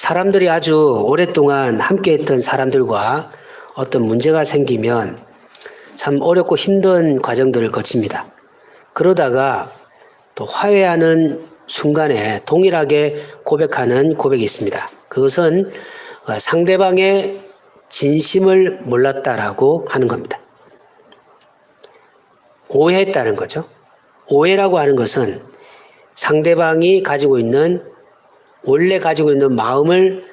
사람들이 아주 오랫동안 함께했던 사람들과 어떤 문제가 생기면 참 어렵고 힘든 과정들을 거칩니다. 그러다가 또 화해하는 순간에 동일하게 고백하는 고백이 있습니다. 그것은 상대방의 진심을 몰랐다라고 하는 겁니다. 오해했다는 거죠. 오해라고 하는 것은 상대방이 원래 가지고 있는 마음을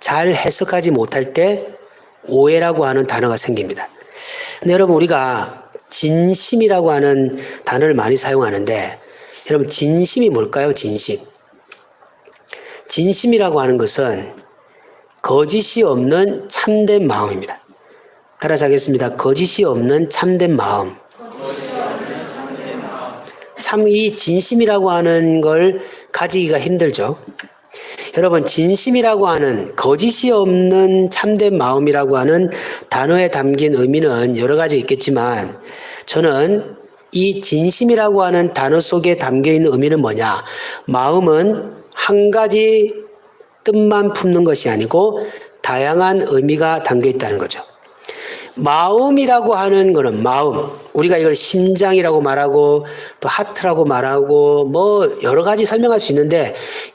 잘 해석하지 못할 때 오해라고 하는 단어가 생깁니다. 근데 여러분, 우리가 진심이라고 하는 단어를 많이 사용하는데, 여러분, 진심이 뭘까요? 진심이라고 하는 것은 거짓이 없는 참된 마음입니다. 따라서 하겠습니다. 거짓이 없는 참된 마음. 참 이 진심이라고 하는 걸 가지기가 힘들죠. 여러분, 진심이라고 하는 거짓이 없는 참된 마음이라고 하는 단어에 담긴 의미는 여러 가지 있겠지만, 저는 이 진심이라고 하는 단어 속에 담겨 있는 의미는 뭐냐? 마음은 한 가지 뜻만 품는 것이 아니고 다양한 의미가 담겨 있다는 거죠. 마음이라고 하는 거는 우리가 이걸 심장이라고 말하고 또 하트라고 말하고 뭐 여러 가지 설명할 수 있는데,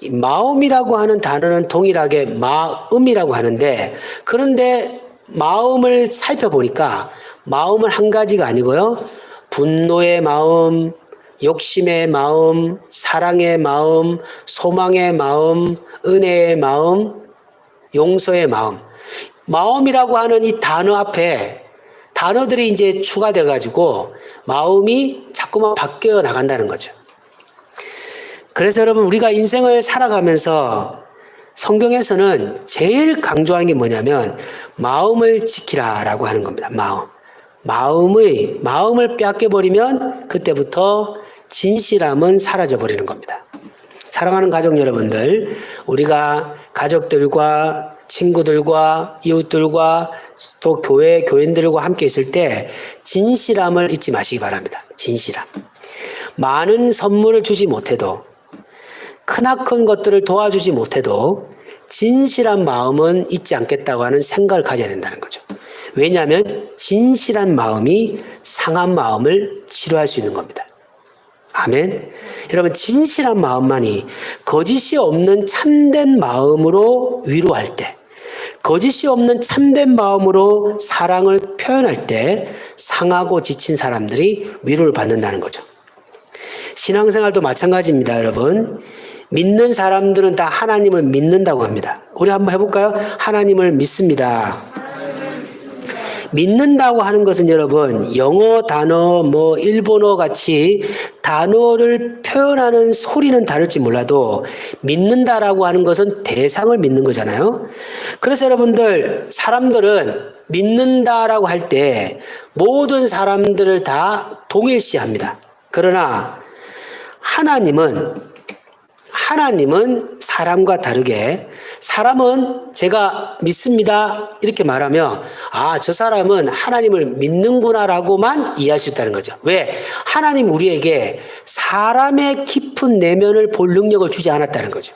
마음이라고 하는 단어는 동일하게 마음이라고 하는데, 그런데 마음을 살펴보니까 마음은 한 가지가 아니고요, 분노의 마음, 욕심의 마음, 사랑의 마음, 소망의 마음, 은혜의 마음, 용서의 마음. 마음이라고 하는 이 단어 앞에 단어들이 이제 추가돼 가지고 마음이 자꾸만 바뀌어 나간다는 거죠. 그래서 여러분, 우리가 인생을 살아가면서 성경에서는 제일 강조하는 게 뭐냐면 마음을 지키라라고 하는 겁니다. 마음을 빼앗겨버리면 그때부터 진실함은 사라져버리는 겁니다. 사랑하는 가족 여러분들, 우리가 가족들과 친구들과 이웃들과 또 교인들과 함께 있을 때 진실함을 잊지 마시기 바랍니다. 진실함. 많은 선물을 주지 못해도, 크나큰 것들을 도와주지 못해도 진실한 마음은 잊지 않겠다고 하는 생각을 가져야 된다는 거죠. 왜냐하면 진실한 마음이 상한 마음을 치료할 수 있는 겁니다. 아멘. 여러분, 진실한 마음만이 거짓이 없는 참된 마음으로 위로할 때, 거짓이 없는 참된 마음으로 사랑을 표현할 때 상하고 지친 사람들이 위로를 받는다는 거죠. 신앙생활도 마찬가지입니다, 여러분. 믿는 사람들은 다 하나님을 믿는다고 합니다. 우리 한번 해볼까요? 하나님을 믿습니다. 믿는다고 하는 것은 여러분, 영어 단어, 일본어 같이 단어를 표현하는 소리는 다를지 몰라도 믿는다라고 하는 것은 대상을 믿는 거잖아요. 그래서 여러분들, 사람들은 믿는다라고 할 때 모든 사람들을 다 동일시합니다. 그러나 하나님은 사람과 다르게, 사람은 제가 믿습니다 이렇게 말하며 저 사람은 하나님을 믿는구나라고만 이해할 수 있다는 거죠. 왜? 하나님 우리에게 사람의 깊은 내면을 볼 능력을 주지 않았다는 거죠.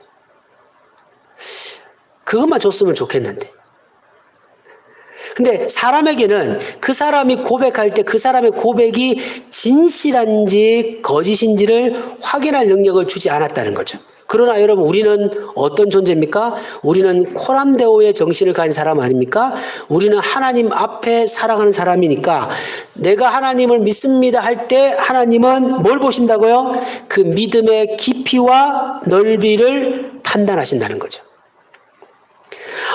그것만 줬으면 좋겠는데. 근데 사람에게는 그 사람이 고백할 때 그 사람의 고백이 진실한지 거짓인지를 확인할 능력을 주지 않았다는 거죠. 그러나 여러분, 우리는 어떤 존재입니까? 우리는 코람데오의 정신을 가진 사람 아닙니까? 우리는 하나님 앞에 살아가는 사람이니까 내가 하나님을 믿습니다 할 때 하나님은 뭘 보신다고요? 그 믿음의 깊이와 넓이를 판단하신다는 거죠.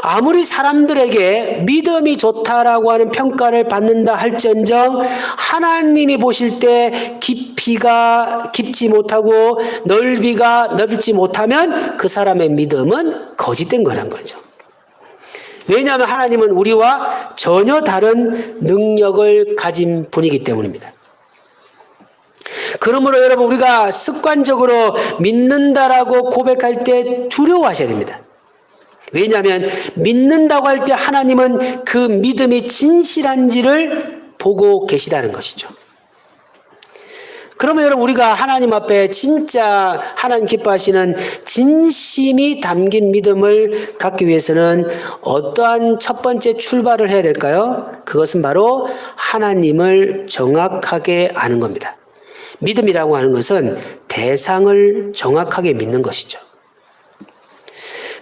아무리 사람들에게 믿음이 좋다라고 하는 평가를 받는다 할지언정 하나님이 보실 때 깊이가 깊지 못하고 넓이가 넓지 못하면 그 사람의 믿음은 거짓된 거란 거죠. 왜냐하면 하나님은 우리와 전혀 다른 능력을 가진 분이기 때문입니다. 그러므로 여러분, 우리가 습관적으로 믿는다라고 고백할 때 두려워하셔야 됩니다. 왜냐하면 믿는다고 할 때 하나님은 그 믿음이 진실한지를 보고 계시다는 것이죠. 그러면 여러분 우리가 하나님 앞에 진짜 하나님 기뻐하시는 진심이 담긴 믿음을 갖기 위해서는 어떠한 첫 번째 출발을 해야 될까요? 그것은 바로 하나님을 정확하게 아는 겁니다. 믿음이라고 하는 것은 대상을 정확하게 믿는 것이죠.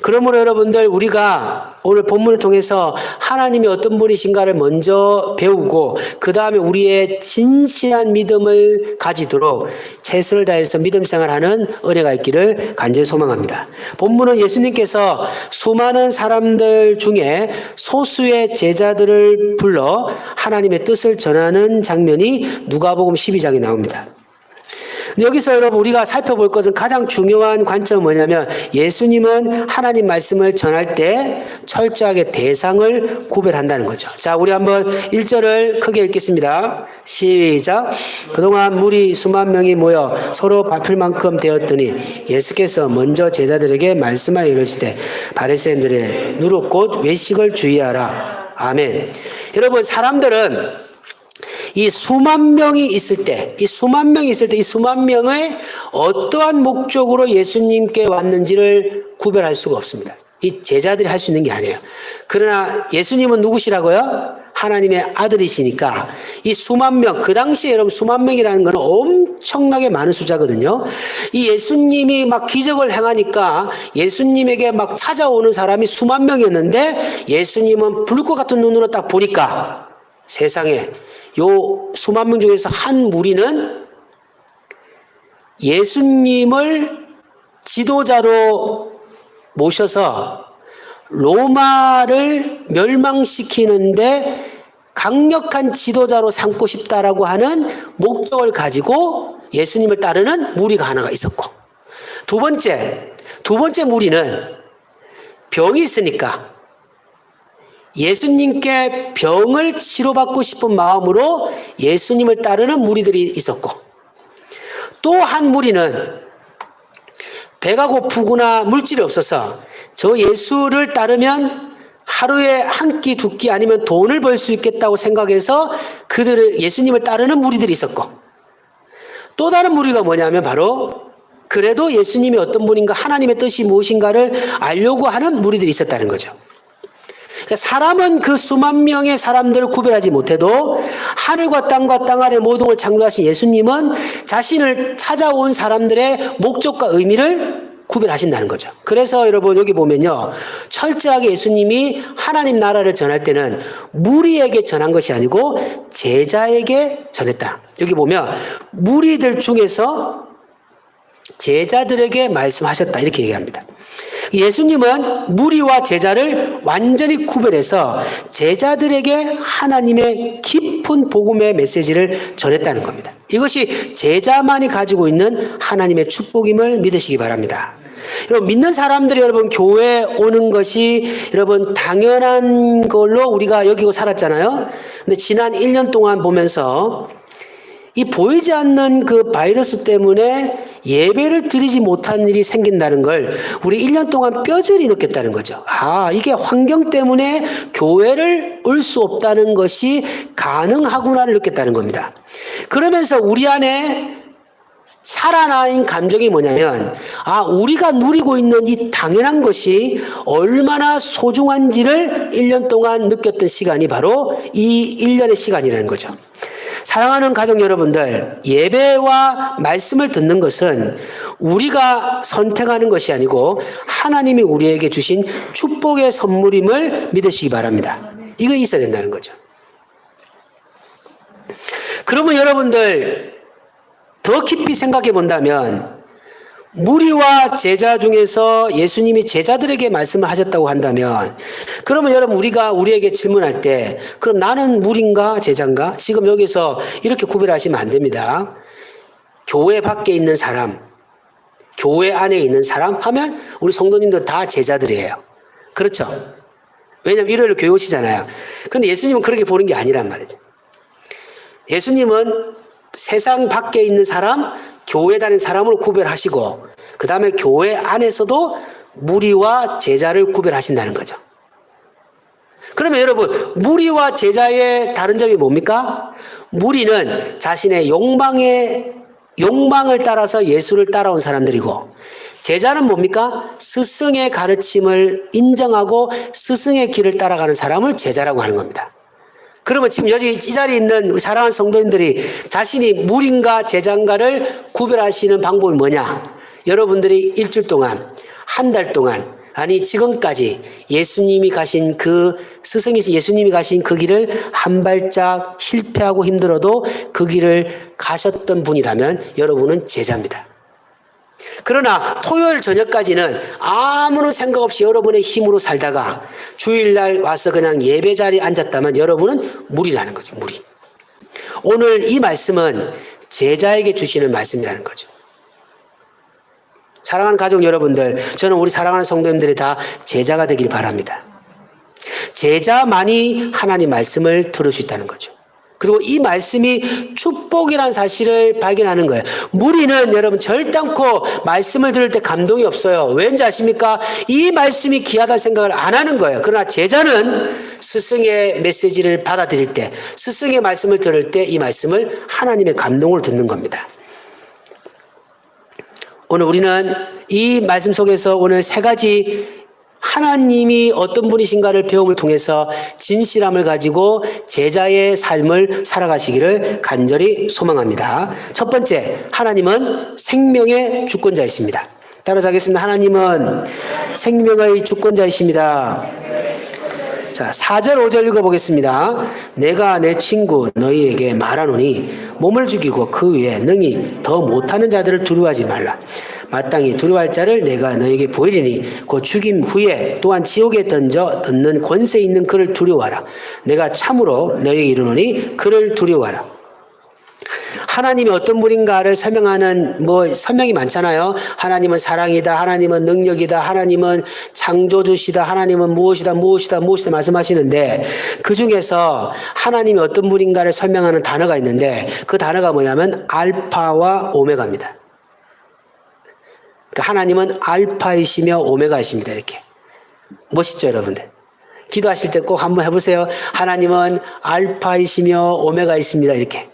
그러므로 여러분들 우리가 오늘 본문을 통해서 하나님이 어떤 분이신가를 먼저 배우고 그 다음에 우리의 진실한 믿음을 가지도록 최선을 다해서 믿음 생활하는 은혜가 있기를 간절히 소망합니다. 본문은 예수님께서 수많은 사람들 중에 소수의 제자들을 불러 하나님의 뜻을 전하는 장면이 누가복음 12장에 나옵니다. 여기서 여러분 우리가 살펴볼 것은 가장 중요한 관점은 뭐냐면 예수님은 하나님 말씀을 전할 때 철저하게 대상을 구별한다는 거죠. 자, 우리 한번 1절을 크게 읽겠습니다. 시작. 그동안 무리 수만 명이 모여 서로 밟힐 만큼 되었더니 예수께서 먼저 제자들에게 말씀하여 이르시되 바리새인들의 누룩 곧 외식을 주의하라. 아멘. 여러분 사람들은 이 수만 명이 있을 때, 이 수만 명의 어떠한 목적으로 예수님께 왔는지를 구별할 수가 없습니다. 이 제자들이 할 수 있는 게 아니에요. 그러나 예수님은 누구시라고요? 하나님의 아들이시니까 이 수만 명, 그 당시에 여러분 수만 명이라는 건 엄청나게 많은 숫자거든요. 이 예수님이 막 기적을 행하니까 예수님에게 막 찾아오는 사람이 수만 명이었는데 예수님은 불 것 같은 눈으로 딱 보니까 세상에 요 수만 명 중에서 한 무리는 예수님을 지도자로 모셔서 로마를 멸망시키는데 강력한 지도자로 삼고 싶다라고 하는 목적을 가지고 예수님을 따르는 무리가 하나가 있었고, 두 번째 무리는 병이 있으니까 예수님께 병을 치료받고 싶은 마음으로 예수님을 따르는 무리들이 있었고, 또 한 무리는 배가 고프거나 물질이 없어서 저 예수를 따르면 하루에 한 끼, 두 끼 아니면 돈을 벌 수 있겠다고 생각해서 그들을 예수님을 따르는 무리들이 있었고, 또 다른 무리가 뭐냐면 바로 그래도 예수님이 어떤 분인가 하나님의 뜻이 무엇인가를 알려고 하는 무리들이 있었다는 거죠. 사람은 그 수만 명의 사람들을 구별하지 못해도 하늘과 땅 아래 모든 걸 창조하신 예수님은 자신을 찾아온 사람들의 목적과 의미를 구별하신다는 거죠. 그래서 여러분 여기 보면요, 철저하게 예수님이 하나님 나라를 전할 때는 무리에게 전한 것이 아니고 제자에게 전했다. 여기 보면 무리들 중에서 제자들에게 말씀하셨다 이렇게 얘기합니다. 예수님은 무리와 제자를 완전히 구별해서 제자들에게 하나님의 깊은 복음의 메시지를 전했다는 겁니다. 이것이 제자만이 가지고 있는 하나님의 축복임을 믿으시기 바랍니다. 여러분 믿는 사람들이 여러분 교회에 오는 것이 여러분 당연한 걸로 우리가 여기고 살았잖아요. 근데 지난 1년 동안 보면서 이 보이지 않는 그 바이러스 때문에 예배를 드리지 못한 일이 생긴다는 걸 우리 1년 동안 뼈저리 느꼈다는 거죠. 아, 이게 환경 때문에 교회를 올 수 없다는 것이 가능하구나를 느꼈다는 겁니다. 그러면서 우리 안에 살아나는 감정이 뭐냐면, 아, 우리가 누리고 있는 이 당연한 것이 얼마나 소중한지를 1년 동안 느꼈던 시간이 바로 이 1년의 시간이라는 거죠. 사랑하는 가족 여러분들, 예배와 말씀을 듣는 것은 우리가 선택하는 것이 아니고 하나님이 우리에게 주신 축복의 선물임을 믿으시기 바랍니다. 이거 있어야 된다는 거죠. 그러면 여러분들 더 깊이 생각해 본다면 무리와 제자 중에서 예수님이 제자들에게 말씀을 하셨다고 한다면, 그러면 여러분 우리가 우리에게 질문할 때 그럼 나는 무리인가 제자인가? 지금 여기서 이렇게 구별하시면 안 됩니다. 교회 밖에 있는 사람, 교회 안에 있는 사람 하면 우리 성도님들 다 제자들이에요. 그렇죠? 왜냐하면 일요일 교회 오시잖아요. 그런데 예수님은 그렇게 보는 게 아니란 말이죠. 예수님은 세상 밖에 있는 사람, 교회 다니는 사람을 구별하시고 그 다음에 교회 안에서도 무리와 제자를 구별하신다는 거죠. 그러면 여러분 무리와 제자의 다른 점이 뭡니까? 무리는 자신의 욕망에 욕망을 따라서 예수를 따라온 사람들이고, 제자는 뭡니까? 스승의 가르침을 인정하고 스승의 길을 따라가는 사람을 제자라고 하는 겁니다. 그러면 지금 여기 이 자리에 있는 우리 사랑하는 성도님들이 자신이 물인가 제자인가를 구별하시는 방법이 뭐냐? 여러분들이 일주일 동안, 한 달 동안, 아니 지금까지 예수님이 가신 그 스승이신 예수님이 가신 그 길을 한 발짝 실패하고 힘들어도 그 길을 가셨던 분이라면 여러분은 제자입니다. 그러나 토요일 저녁까지는 아무런 생각 없이 여러분의 힘으로 살다가 주일날 와서 그냥 예배 자리에 앉았다면 여러분은 무리라는 거죠. 무리. 오늘 이 말씀은 제자에게 주시는 말씀이라는 거죠. 사랑하는 가족 여러분들, 저는 우리 사랑하는 성도님들이 다 제자가 되길 바랍니다. 제자만이 하나님 말씀을 들을 수 있다는 거죠. 그리고 이 말씀이 축복이라는 사실을 발견하는 거예요. 무리는 여러분 절단코 말씀을 들을 때 감동이 없어요. 왠지 아십니까? 이 말씀이 귀하다는 생각을 안 하는 거예요. 그러나 제자는 스승의 메시지를 받아들일 때, 스승의 말씀을 들을 때 이 말씀을 하나님의 감동으로 듣는 겁니다. 오늘 우리는 이 말씀 속에서 오늘 세 가지 하나님이 어떤 분이신가를 배움을 통해서 진실함을 가지고 제자의 삶을 살아가시기를 간절히 소망합니다. 첫 번째, 하나님은 생명의 주권자이십니다. 따라서 하겠습니다. 하나님은 생명의 주권자이십니다. 자, 4절 5절 읽어보겠습니다. 내가 내 친구 너희에게 말하노니 몸을 죽이고 그 위에 능히 더 못하는 자들을 두려워하지 말라. 마땅히 두려워할 자를 내가 너에게 보이리니 곧 죽임 후에 또한 지옥에 던는 권세 있는 그를 두려워하라. 내가 참으로 너에게 이르노니 그를 두려워하라. 하나님이 어떤 분인가를 설명하는 설명이 많잖아요. 하나님은 사랑이다. 하나님은 능력이다. 하나님은 창조주시다. 하나님은 무엇이다 말씀하시는데 그 중에서 하나님이 어떤 분인가를 설명하는 단어가 있는데 그 단어가 뭐냐면 알파와 오메가입니다. 하나님은 알파이시며 오메가이십니다. 이렇게. 멋있죠, 여러분들? 기도하실 때 꼭 한번 해보세요. 하나님은 알파이시며 오메가이십니다. 이렇게.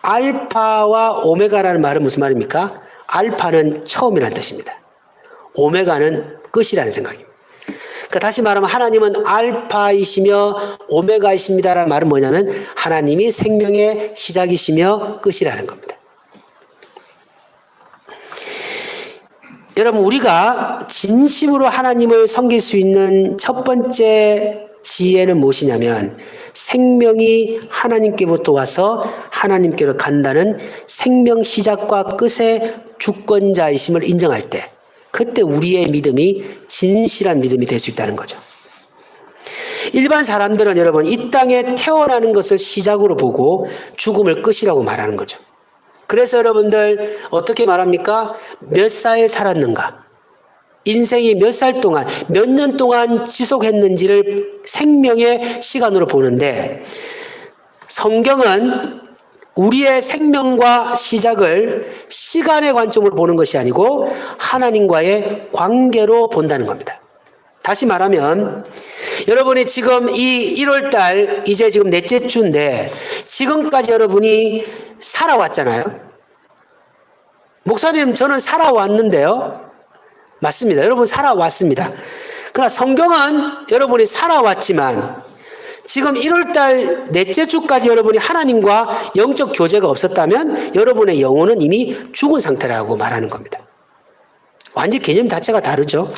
알파와 오메가라는 말은 무슨 말입니까? 알파는 처음이라는 뜻입니다. 오메가는 끝이라는 생각입니다. 그러니까 다시 말하면 하나님은 알파이시며 오메가이십니다라는 말은 뭐냐면 하나님이 생명의 시작이시며 끝이라는 겁니다. 여러분, 우리가 진심으로 하나님을 섬길 수 있는 첫 번째 지혜는 무엇이냐면 생명이 하나님께부터 와서 하나님께로 간다는 생명 시작과 끝의 주권자이심을 인정할 때 그때 우리의 믿음이 진실한 믿음이 될 수 있다는 거죠. 일반 사람들은 여러분 이 땅에 태어나는 것을 시작으로 보고 죽음을 끝이라고 말하는 거죠. 그래서 여러분들 어떻게 말합니까? 몇 살 살았는가? 인생이 몇 살 동안, 몇 년 동안 지속했는지를 생명의 시간으로 보는데 성경은 우리의 생명과 시작을 시간의 관점으로 보는 것이 아니고 하나님과의 관계로 본다는 겁니다. 다시 말하면 여러분이 지금 이 1월달 이제 지금 넷째 주인데 지금까지 여러분이 살아왔잖아요. 목사님, 저는 살아왔는데요. 맞습니다. 여러분 살아왔습니다. 그러나 성경은 여러분이 살아왔지만 지금 1월달 넷째 주까지 여러분이 하나님과 영적 교제가 없었다면 여러분의 영혼은 이미 죽은 상태라고 말하는 겁니다. 완전히 개념 자체가 다르죠.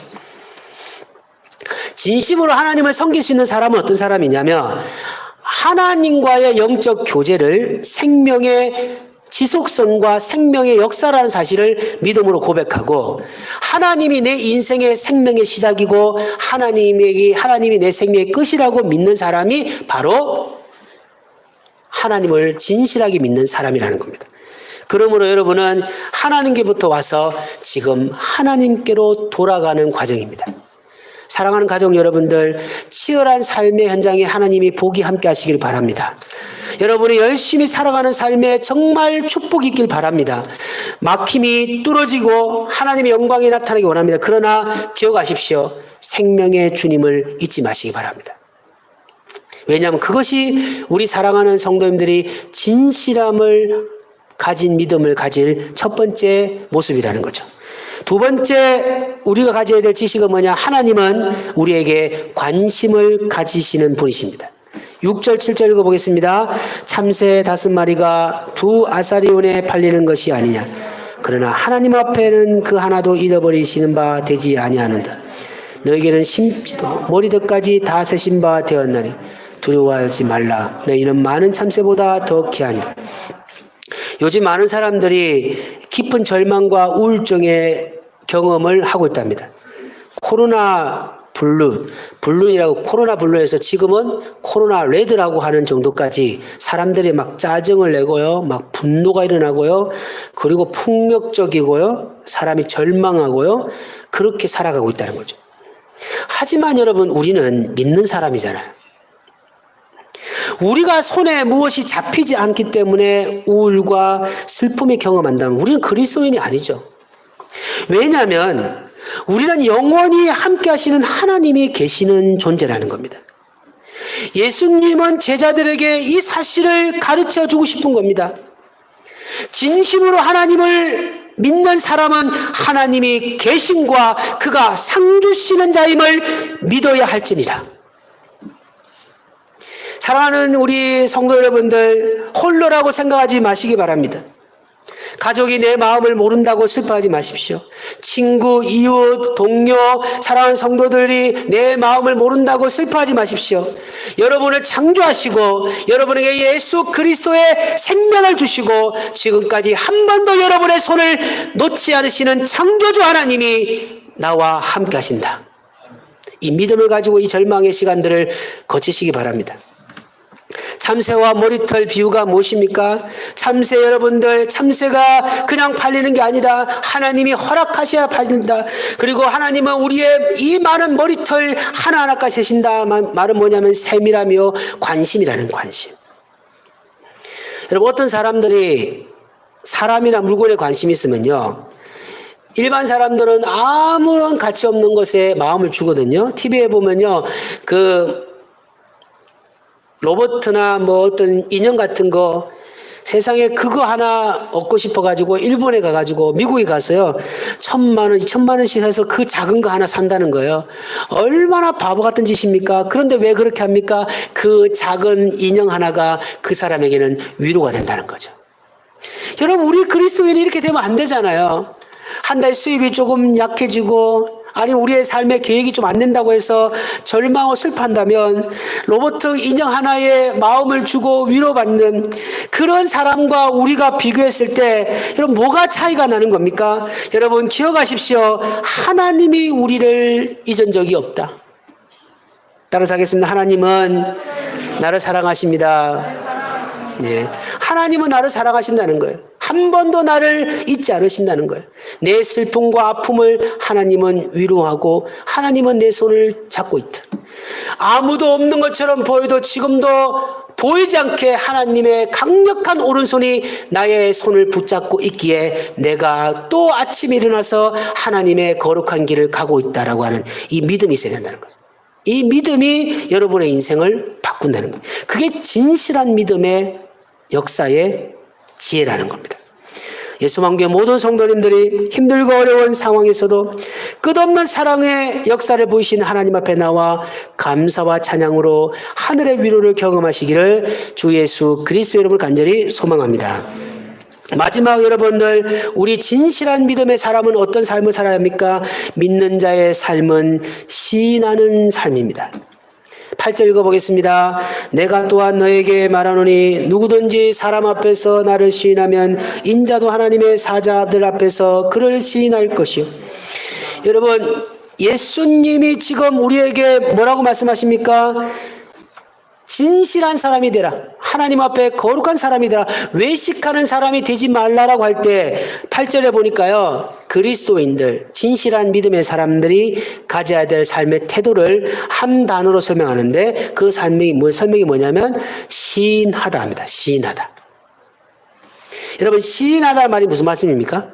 진심으로 하나님을 섬길 수 있는 사람은 어떤 사람이냐면 하나님과의 영적 교제를 생명의 지속성과 생명의 역사라는 사실을 믿음으로 고백하고 하나님이 내 인생의 생명의 시작이고 하나님이 내 생명의 끝이라고 믿는 사람이 바로 하나님을 진실하게 믿는 사람이라는 겁니다. 그러므로 여러분은 하나님께부터 와서 지금 하나님께로 돌아가는 과정입니다. 사랑하는 가족 여러분들, 치열한 삶의 현장에 하나님이 복이 함께 하시길 바랍니다. 여러분이 열심히 살아가는 삶에 정말 축복이 있길 바랍니다. 막힘이 뚫어지고 하나님의 영광이 나타나기 원합니다. 그러나 기억하십시오. 생명의 주님을 잊지 마시기 바랍니다. 왜냐하면 그것이 우리 사랑하는 성도님들이 진실함을 가진 믿음을 가질 첫 번째 모습이라는 거죠. 두 번째 우리가 가져야 될 지식은 뭐냐? 하나님은 우리에게 관심을 가지시는 분이십니다. 6절 7절 읽어보겠습니다. 참새 5마리가 두 아사리온에 팔리는 것이 아니냐. 그러나 하나님 앞에는 그 하나도 잃어버리시는 바 되지 아니하는다. 너에게는 심지도 머리끝까지 다 세신 바 되었나니 두려워하지 말라. 너희는 많은 참새보다 더 귀하니. 요즘 많은 사람들이 깊은 절망과 우울증의 경험을 하고 있답니다. 코로나 블루이라고 코로나 블루에서 지금은 코로나 레드라고 하는 정도까지 사람들이 막 짜증을 내고요, 막 분노가 일어나고요, 그리고 폭력적이고요, 사람이 절망하고요, 그렇게 살아가고 있다는 거죠. 하지만 여러분, 우리는 믿는 사람이잖아요. 우리가 손에 무엇이 잡히지 않기 때문에 우울과 슬픔을 경험한다면 우리는 그리스도인이 아니죠. 왜냐하면 우리는 영원히 함께 하시는 하나님이 계시는 존재라는 겁니다. 예수님은 제자들에게 이 사실을 가르쳐 주고 싶은 겁니다. 진심으로 하나님을 믿는 사람은 하나님이 계심과 그가 상 주시는 자임을 믿어야 할지니라. 사랑하는 우리 성도 여러분들, 홀로라고 생각하지 마시기 바랍니다. 가족이 내 마음을 모른다고 슬퍼하지 마십시오. 친구, 이웃, 동료, 사랑하는 성도들이 내 마음을 모른다고 슬퍼하지 마십시오. 여러분을 창조하시고 여러분에게 예수 그리스도의 생명을 주시고 지금까지 한 번도 여러분의 손을 놓지 않으시는 창조주 하나님이 나와 함께 하신다. 이 믿음을 가지고 이 절망의 시간들을 거치시기 바랍니다. 참새와 머리털 비유가 무엇입니까? 참새 여러분들, 참새가 그냥 팔리는 게 아니다. 하나님이 허락하셔야 팔린다. 그리고 하나님은 우리의 이 많은 머리털 하나하나까지 세신다. 말은 뭐냐면 세밀하며 관심이라는 관심. 여러분, 어떤 사람들이 사람이나 물건에 관심이 있으면요, 일반 사람들은 아무런 가치 없는 것에 마음을 주거든요. TV에 보면요, 로봇이나 뭐 어떤 인형 같은 거 세상에 그거 하나 얻고 싶어가지고 일본에 가가지고 미국에 가서요 1,000만 원, 2,000만 원씩 해서 그 작은 거 하나 산다는 거예요. 얼마나 바보 같은 짓입니까? 그런데 왜 그렇게 합니까? 그 작은 인형 하나가 그 사람에게는 위로가 된다는 거죠. 여러분, 우리 그리스도인이 이렇게 되면 안 되잖아요. 한 달 수입이 조금 약해지고 아니 우리의 삶의 계획이 좀 안 된다고 해서 절망하고 슬퍼한다면 로봇 인형 하나에 마음을 주고 위로받는 그런 사람과 우리가 비교했을 때 여러분 뭐가 차이가 나는 겁니까? 여러분 기억하십시오. 하나님이 우리를 잊은 적이 없다. 따라서 하겠습니다. 하나님은 나를 사랑하십니다. 네. 하나님은 나를 사랑하신다는 거예요. 한 번도 나를 잊지 않으신다는 거예요. 내 슬픔과 아픔을 하나님은 위로하고 하나님은 내 손을 잡고 있다. 아무도 없는 것처럼 보여도 지금도 보이지 않게 하나님의 강력한 오른손이 나의 손을 붙잡고 있기에 내가 또 아침에 일어나서 하나님의 거룩한 길을 가고 있다라고 하는 이 믿음이 있어야 된다는 거죠. 이 믿음이 여러분의 인생을 바꾼다는 거예요. 그게 진실한 믿음의 역사의 지혜라는 겁니다. 예수만교회 모든 성도님들이 힘들고 어려운 상황에서도 끝없는 사랑의 역사를 보이신 하나님 앞에 나와 감사와 찬양으로 하늘의 위로를 경험하시기를 주 예수 그리스도 이름을 간절히 소망합니다. 마지막 여러분들, 우리 진실한 믿음의 사람은 어떤 삶을 살아야 합니까? 믿는 자의 삶은 시인하는 삶입니다. 8절 읽어보겠습니다. 내가 또한 너에게 말하노니 누구든지 사람 앞에서 나를 시인하면 인자도 하나님의 사자들 앞에서 그를 시인할 것이요. 여러분, 예수님이 지금 우리에게 뭐라고 말씀하십니까? 진실한 사람이 되라. 하나님 앞에 거룩한 사람이 되라. 외식하는 사람이 되지 말라라고 할 때 8절에 보니까요, 그리스도인들, 진실한 믿음의 사람들이 가져야 될 삶의 태도를 한 단어로 설명하는데 그 설명이 뭐냐면 시인하다 합니다. 시인하다. 여러분, 시인하다 말이 무슨 말씀입니까?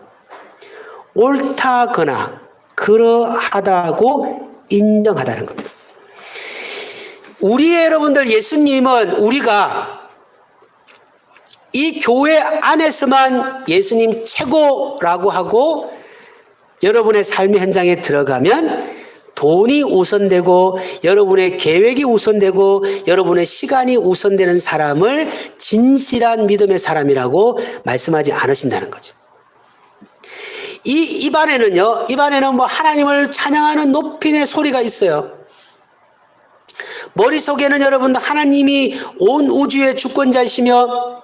옳다거나 그러하다고 인정하다는 겁니다. 우리의 여러분들, 예수님은 우리가 이 교회 안에서만 예수님 최고라고 하고 여러분의 삶의 현장에 들어가면 돈이 우선되고 여러분의 계획이 우선되고 여러분의 시간이 우선되는 사람을 진실한 믿음의 사람이라고 말씀하지 않으신다는 거죠. 입안에는 뭐 하나님을 찬양하는 높이는 소리가 있어요. 머릿속에는 여러분들 하나님이 온 우주의 주권자이시며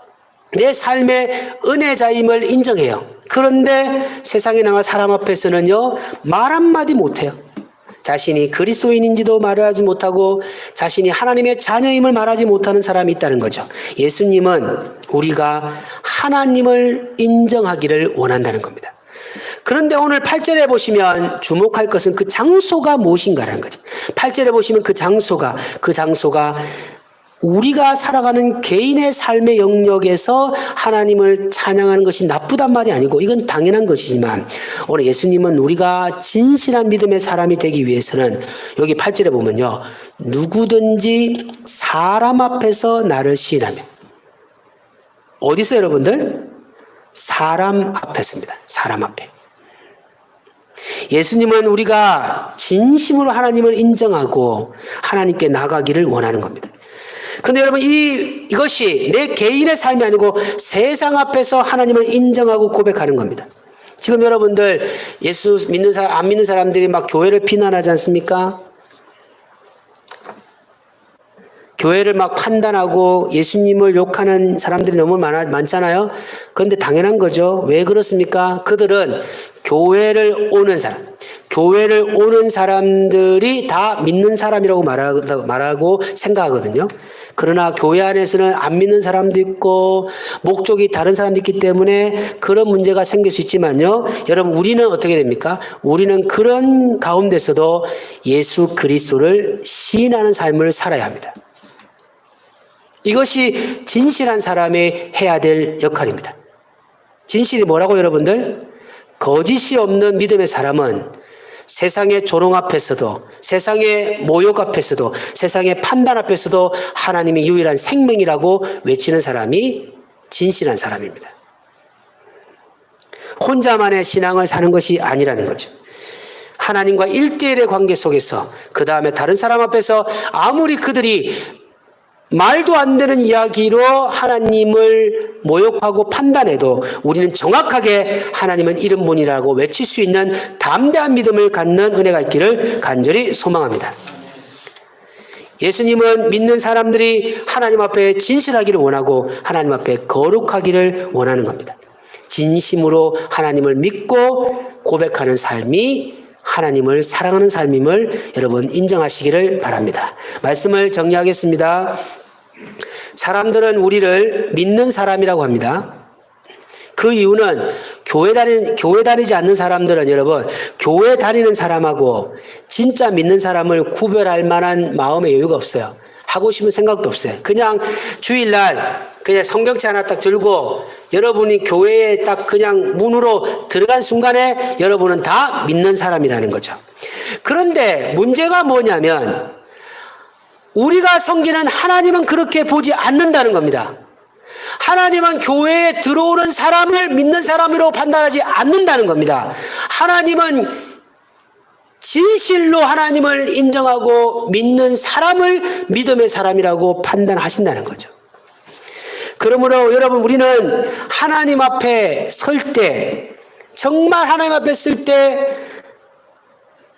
내 삶의 은혜자임을 인정해요. 그런데 세상에 나와 사람 앞에서는요, 말 한마디 못해요. 자신이 그리스도인인지도 말하지 못하고 자신이 하나님의 자녀임을 말하지 못하는 사람이 있다는 거죠. 예수님은 우리가 하나님을 인정하기를 원한다는 겁니다. 그런데 오늘 8절에 보시면 주목할 것은 그 장소가 무엇인가라는 거죠. 8절에 보시면 그 장소가 우리가 살아가는 개인의 삶의 영역에서 하나님을 찬양하는 것이 나쁘단 말이 아니고 이건 당연한 것이지만 오늘 예수님은 우리가 진실한 믿음의 사람이 되기 위해서는 여기 8절에 보면요, 누구든지 사람 앞에서 나를 시인하며, 어디서 여러분들? 사람 앞에서입니다. 사람 앞에. 예수님은 우리가 진심으로 하나님을 인정하고 하나님께 나가기를 원하는 겁니다. 그런데 여러분, 이것이 내 개인의 삶이 아니고 세상 앞에서 하나님을 인정하고 고백하는 겁니다. 지금 여러분들 예수 안 믿는 사람들이 막 교회를 비난하지 않습니까? 교회를 막 판단하고 예수님을 욕하는 사람들이 너무 많잖아요. 그런데 당연한 거죠. 왜 그렇습니까? 그들은 교회를 오는 사람들이 다 믿는 사람이라고 말하고 생각하거든요. 그러나 교회 안에서는 안 믿는 사람도 있고 목적이 다른 사람도 있기 때문에 그런 문제가 생길 수 있지만요. 여러분, 우리는 어떻게 됩니까? 우리는 그런 가운데서도 예수 그리스도를 시인하는 삶을 살아야 합니다. 이것이 진실한 사람이 해야 될 역할입니다. 진실이 뭐라고 여러분들? 거짓이 없는 믿음의 사람은 세상의 조롱 앞에서도, 세상의 모욕 앞에서도, 세상의 판단 앞에서도 하나님이 유일한 생명이라고 외치는 사람이 진실한 사람입니다. 혼자만의 신앙을 사는 것이 아니라는 거죠. 하나님과 1대1의 관계 속에서, 그 다음에 다른 사람 앞에서 아무리 그들이 말도 안 되는 이야기로 하나님을 모욕하고 판단해도 우리는 정확하게 하나님은 이름 분이라고 외칠 수 있는 담대한 믿음을 갖는 은혜가 있기를 간절히 소망합니다. 예수님은 믿는 사람들이 하나님 앞에 진실하기를 원하고 하나님 앞에 거룩하기를 원하는 겁니다. 진심으로 하나님을 믿고 고백하는 삶이 하나님을 사랑하는 삶임을 여러분 인정하시기를 바랍니다. 말씀을 정리하겠습니다. 사람들은 우리를 믿는 사람이라고 합니다. 그 이유는 교회 다니지 않는 사람들은 여러분, 교회 다니는 사람하고 진짜 믿는 사람을 구별할 만한 마음의 여유가 없어요. 하고 싶은 생각도 없어요. 그냥 주일날 그냥 성경책 하나 딱 들고 여러분이 교회에 딱 그냥 문으로 들어간 순간에 여러분은 다 믿는 사람이라는 거죠. 그런데 문제가 뭐냐면 우리가 섬기는 하나님은 그렇게 보지 않는다는 겁니다. 하나님은 교회에 들어오는 사람을 믿는 사람으로 판단하지 않는다는 겁니다. 하나님은 진실로 하나님을 인정하고 믿는 사람을 믿음의 사람이라고 판단하신다는 거죠. 그러므로 여러분, 우리는 하나님 앞에 설 때, 정말 하나님 앞에 설 때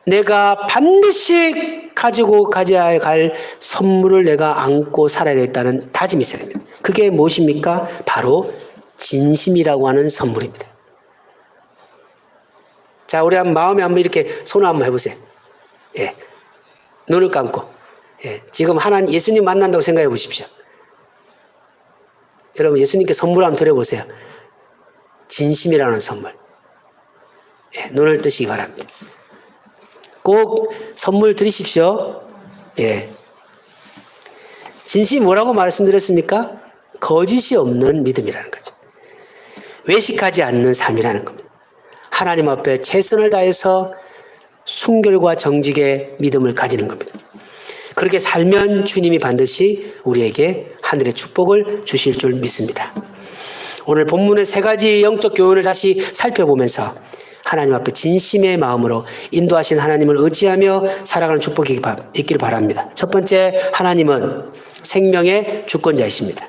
내가 반드시 가지고 가져야 할 선물을 내가 안고 살아야 되겠다는 다짐이 있어야 됩니다. 그게 무엇입니까? 바로 진심이라고 하는 선물입니다. 자, 우리 마음에 한번 이렇게 손을 한번 해보세요. 예. 눈을 감고. 예. 지금 예수님 만난다고 생각해 보십시오. 여러분, 예수님께 선물 한번 드려보세요. 진심이라는 선물. 예. 눈을 뜨시기 바랍니다. 꼭 선물 드리십시오. 예. 진심이 뭐라고 말씀드렸습니까? 거짓이 없는 믿음이라는 거죠. 외식하지 않는 삶이라는 겁니다. 하나님 앞에 최선을 다해서 순결과 정직의 믿음을 가지는 겁니다. 그렇게 살면 주님이 반드시 우리에게 하늘의 축복을 주실 줄 믿습니다. 오늘 본문의 세 가지 영적 교훈을 다시 살펴보면서 하나님 앞에 진심의 마음으로 인도하신 하나님을 의지하며 살아가는 축복이 있기를 바랍니다. 첫 번째, 하나님은 생명의 주권자이십니다.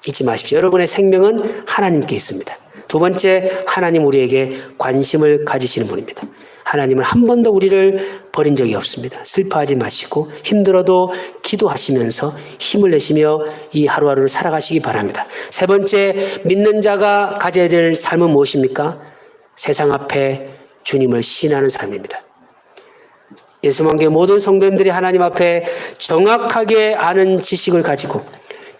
잊지 마십시오. 여러분의 생명은 하나님께 있습니다. 두 번째, 하나님 우리에게 관심을 가지시는 분입니다. 하나님은 한 번도 우리를 버린 적이 없습니다. 슬퍼하지 마시고 힘들어도 기도하시면서 힘을 내시며 이 하루하루를 살아가시기 바랍니다. 세 번째, 믿는 자가 가져야 될 삶은 무엇입니까? 세상 앞에 주님을 신하는 삶입니다. 예수만교회 모든 성도님들이 하나님 앞에 정확하게 아는 지식을 가지고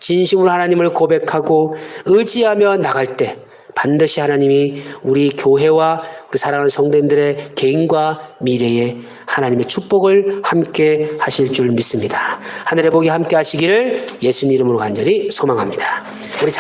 진심으로 하나님을 고백하고 의지하며 나갈 때 반드시 하나님이 우리 교회와 우리 사랑하는 성도님들의 개인과 미래에 하나님의 축복을 함께 하실 줄 믿습니다. 하늘의 복이 함께 하시기를 예수님 이름으로 간절히 소망합니다.